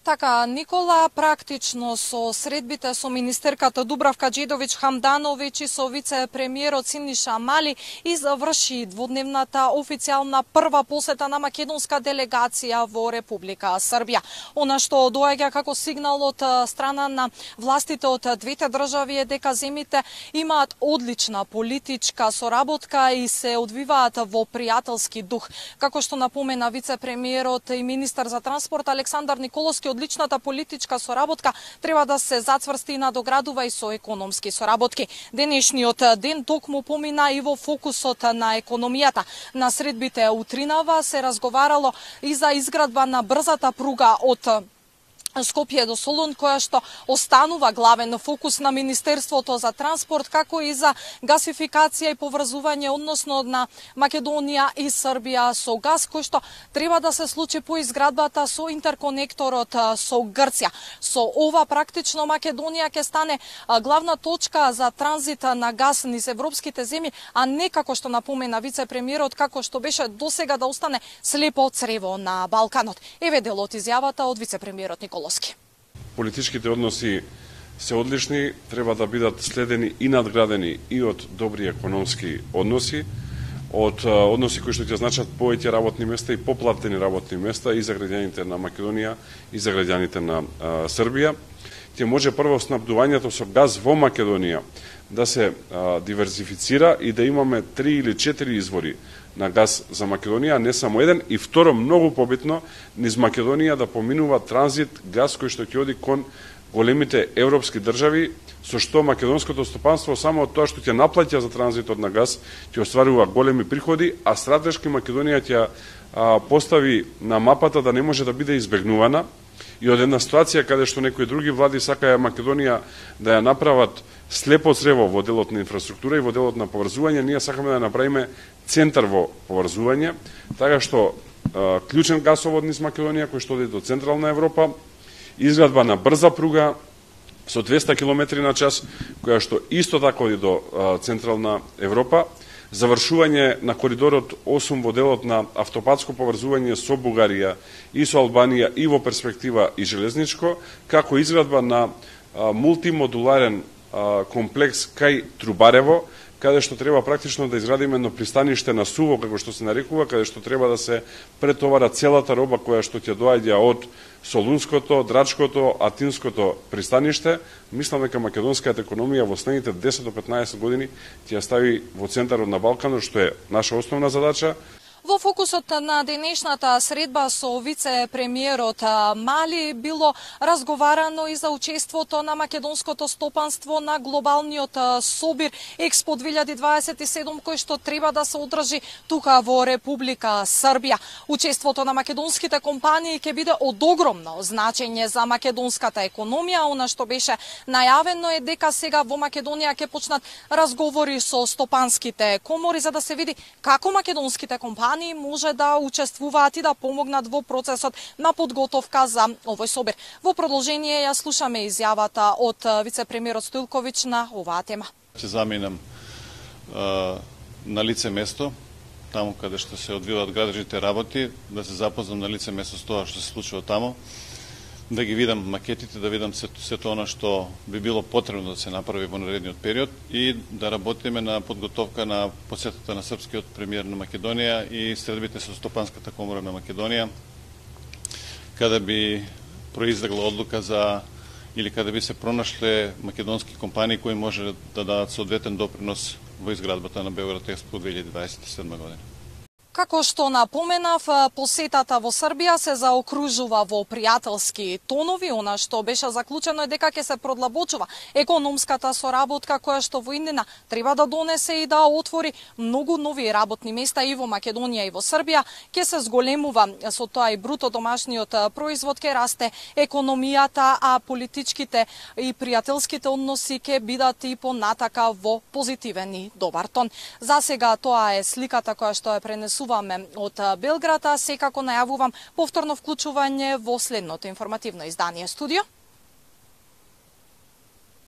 Така, Никола, практично со средбите со министерката Дубравка Џедовиќ Хамдановиќ и со вице-премиерот Синиша Мали и заврши двудневната официјална прва посета на македонска делегација во Република Србија. Она што доаѓа како сигнал од страна на властите од двете држави е дека земите имаат одлична политичка соработка и се одвиваат во пријателски дух. Како што напомена вице-премиерот и министар за транспорт Александар Николовски, одличната политичка соработка треба да се зацврсти и надоградува и со економски соработки. Денешниот ден токму помина и во фокусот на економијата. На средбите утринава се разговарало и за изградба на брзата пруга од Скопје до Солун, која што останува главен фокус на Министерството за транспорт, како и за гасификација и поврзување односно на Македонија и Србија со газ, кој што треба да се случи по изградбата со интерконекторот со Грција. Со ова практично Македонија ќе стане главна точка за транзит на газ низ европските земји, а не како што напомена вице-премиерот, како што беше досега да остане слепо црево на Балканот. Еве дел од изјавата од вице-премиерот Николовски. Политичките односи се одлични, треба да бидат следени и надградени и од добри економски односи, од односи кои што ќе значат повеќе работни места и поплатени работни места и за граѓаните на Македонија и за граѓаните на Србија. Ќе може прво снабдувањето со газ во Македонија да се диверзифицира и да имаме 3 или 4 извори на газ за Македонија, не само еден, и второ, многу побитно, низ Македонија да поминува транзит газ кој што ќе оди кон големите европски држави, со што македонското стопанство само од тоа што ќе наплаќа за транзитот на газ ќе остварува големи приходи, а стратешки Македонија ќе постави на мапата да не може да биде избегнувана. И од една ситуација каде што некои други влади сакаја Македонија да ја направат слепо црево во делот на инфраструктура и во делот на поврзување, ние сакаме да направиме центар во поврзување, така што клучен гасовод низ Македонија кој што оди до Централна Европа, изградба на брза пруга со 200 км на час, која што исто така оди до Централна Европа, завршување на коридорот 8 во делот на автопатско поврзување со Бугарија и со Албанија и во перспектива и железничко, како изградба на мултимодуларен комплекс кај Трубарево, каде што треба практично да изградиме едно пристаниште на суво, како што се нарекува, каде што треба да се претовара целата роба која што ќе доаѓа од Солунското, Драчкото, Атинското пристаниште. Мислам дека македонската економија во следните 10 до 15 години ќе ја стави во центарот на Балканот, што е наша основна задача. Во фокусот на денешната средба со вице-премиерот Мали било разговарано и за учеството на македонското стопанство на глобалниот собир Експо 2027 кој што треба да се одржи тука во Република Србија. Учеството на македонските компании ќе биде од огромно значење за македонската економија. Она што беше најавено е дека сега во Македонија ќе почнат разговори со стопанските комори за да се види како македонските компании може да учествуваат и да помогнат во процесот на подготовка за овој собир. Во продолжение ја слушаме изјавата од вице-премиерот Стоилковиќ на оваа тема. Ќе заминам на лице место, таму каде што се одвиваат градежните работи, да се запознам на лице место со тоа што се случува таму, да ги видам макетите, да видам сето она што би било потребно да се направи во наредниот период и да работиме на подготовка на посетата на српскиот премиер на Македонија и средбите со Стопанската комора на Македонија, каде би произлегла одлука за или каде би се пронашле македонски компании кои може да дадат соодветен допринос во изградбата на Белград Експо 2027 година. Како што напоменав, посетата во Србија се заокружува во пријателски тонови. Она што беше заклучено е дека ќе се продлабочува економската соработка која што во иднина треба да донесе и да отвори многу нови работни места и во Македонија и во Србија. Ќе се зголемува со тоа и бруто домашниот производ, ќе расте економијата, а политичките и пријателските односи ќе бидат и понатака во позитивен и добар тон. За сега тоа е сликата која што е пренесувана од Белград, а секако најавувам повторно вклучување во следното информативно издание. Студио.